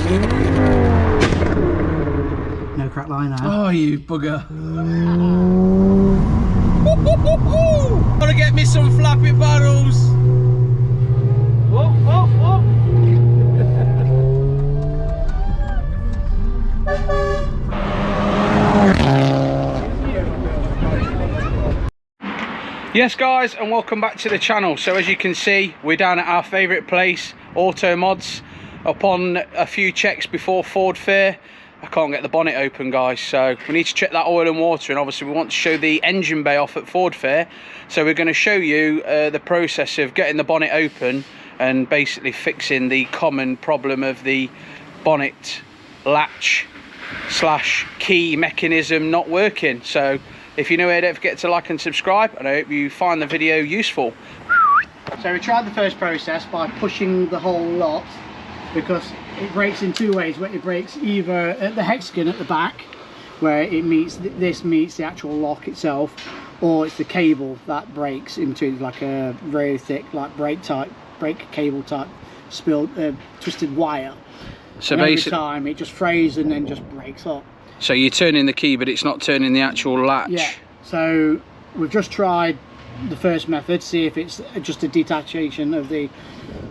No crack line now. Oh, you bugger. Gotta get me some flappy paddles. Whoa, whoa, whoa. Yes guys, and welcome back to the channel. So as you can see, we're down at our favourite place, Automodz. Upon a few checks before Ford Fair, I can't get the bonnet open, guys, so we need to check that oil and water, and obviously we want to show the engine bay off at Ford Fair. So we're going to show you the process of getting the bonnet open and basically fixing the common problem of the bonnet latch slash key mechanism not working. So if you're new here, don't forget to like and subscribe, and I hope you find the video useful. So we tried the first process by pushing the whole lot, because it breaks in two ways. Where it breaks either at the hexagon at the back, where it meets this meets the actual lock itself, or it's the cable that breaks in between, like a very thick, like brake cable type twisted wire. So and every basically, time it just frays and then just breaks up. so you're turning the key, but it's not turning the actual latch. Yeah. So we've just tried the first method, see if it's just a detachation of the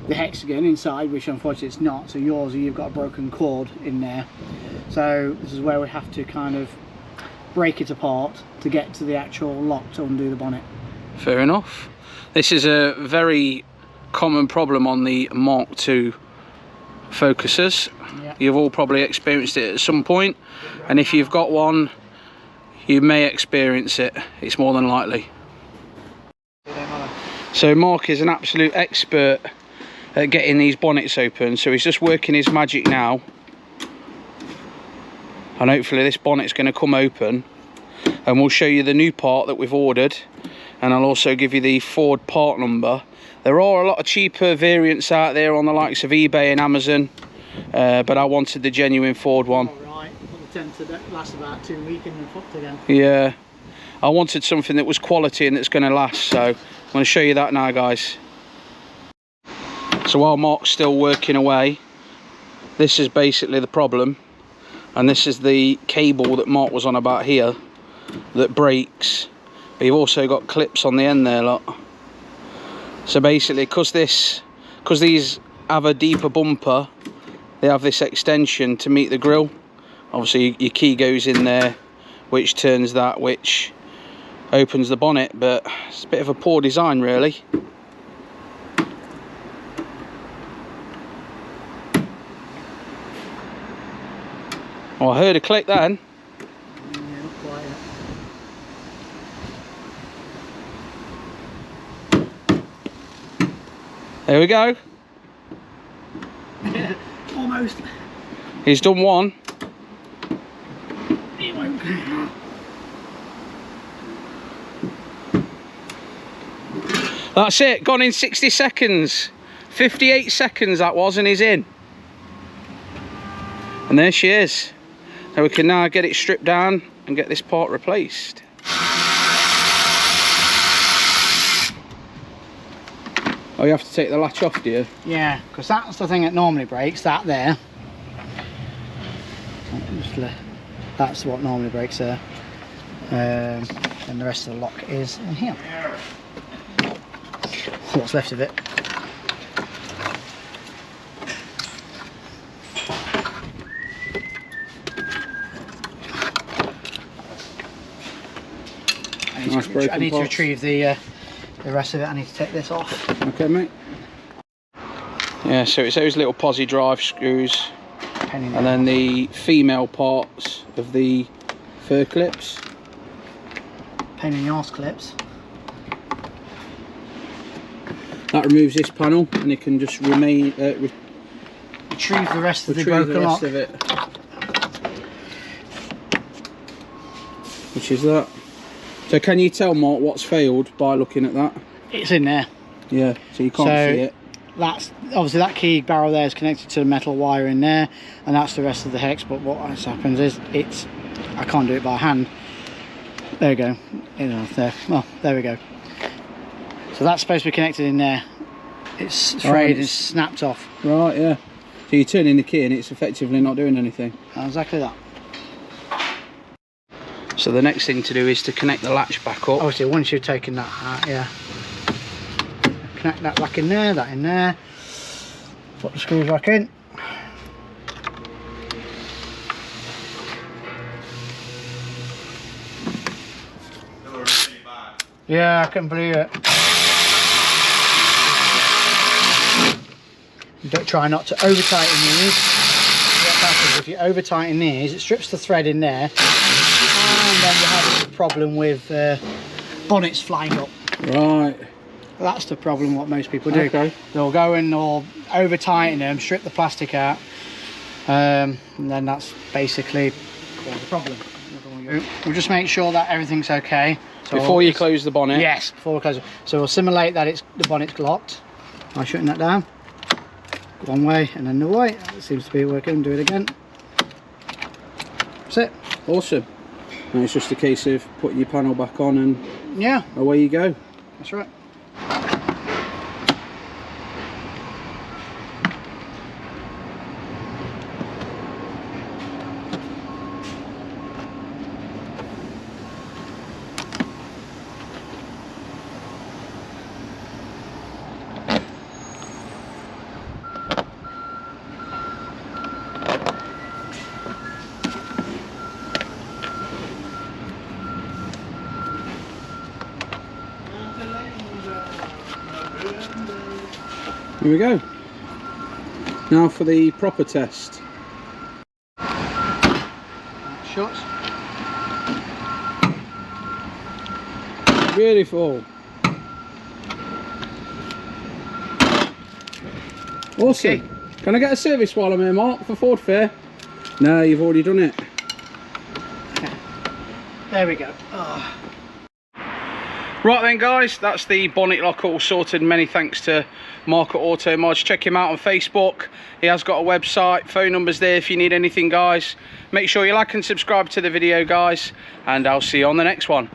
hexagon inside, which unfortunately it's not. So yours, you've got a broken cord in there. So this is where we have to kind of break it apart to get to the actual lock to undo the bonnet. Fair enough. This is a very common problem on the Mk2 Focuses. Yeah. You've all probably experienced it at some point, and if you've got one, you may experience it. It's more than likely. So Mark is an absolute expert at getting these bonnets open, so he's just working his magic now, and hopefully this bonnet's going to come open, and we'll show you the new part that we've ordered, and I'll also give you the Ford part number. There are a lot of cheaper variants out there on the likes of eBay and Amazon, but I wanted the genuine Ford one. Alright, they tend to last about 2 weeks and then fucked again. Yeah, I wanted something that was quality and that's going to last, so I'm going to show you that now, guys. So while Mark's still working away, this is basically the problem, and this is the cable that Mark was on about here that breaks, but you've also got clips on the end there, look. So basically, because these have a deeper bumper, they have this extension to meet the grille. Obviously your key goes in there, which turns that, which opens the bonnet, but it's a bit of a poor design really. Oh, I heard a click then. Yeah, not quite yet. There we go. Almost. He's done one. It won't. That's it, gone in 60 seconds. 58 seconds that was, and he's in. And there she is. So we can now get it stripped down and get this part replaced. Oh, you have to take the latch off, do you? Yeah, because that's the thing that normally breaks, that there. That's what normally breaks there. And the rest of the lock is in here. What's left of it. I need to retrieve the rest of it. I need to take this off. Okay, mate. Yeah, so it's those little posi drive screws, and then the female parts of the fur clips. Pain in the arse clips. That removes this panel, and it can just remain Retrieve the rest of the retrieve broken the rest lock. of it. Which is that. So can you tell, Mark, what's failed by looking at that? It's in there. Yeah, so you can't see it. That's obviously, that key barrel there is connected to the metal wire in there, and that's the rest of the hex. But what happens is I can't do it by hand. There we go. There. Well, there we go. So that's supposed to be connected in there. It's frayed and snapped off. Right, yeah. So you're turning the key and it's effectively not doing anything. Exactly that. So the next thing to do is to connect the latch back up. Obviously, once you've taken that out, yeah. Connect that back in there, that in there. Put the screws back in. Yeah, I couldn't believe it. Don't try not to over tighten these. What happens if you over tighten these, it strips the thread in there, and then you have a problem with bonnets flying up. Right. That's the problem what most people do. Okay. They'll go and they'll over tighten them, strip the plastic out, and then that's basically the problem. We'll just make sure that everything's okay. So before you close the bonnet? Yes, before we close it. So we'll simulate that the bonnet's locked by shutting that down. One way and then the way. It seems to be working. Do it again. That's it. Awesome. And it's just a case of putting your panel back on and yeah, away you go. That's right. Here we go. Now for the proper test. Shut. Beautiful. Awesome. Okay. Can I get a service while I'm here, Mark, for Ford Fair? No, you've already done it. There we go. Oh. Right then guys, that's the bonnet lock all sorted. Many thanks to Mark at Automodz. Check him out on Facebook. He has got a website, phone numbers there if you need anything guys. Make sure you like and subscribe to the video guys, and I'll see you on the next one.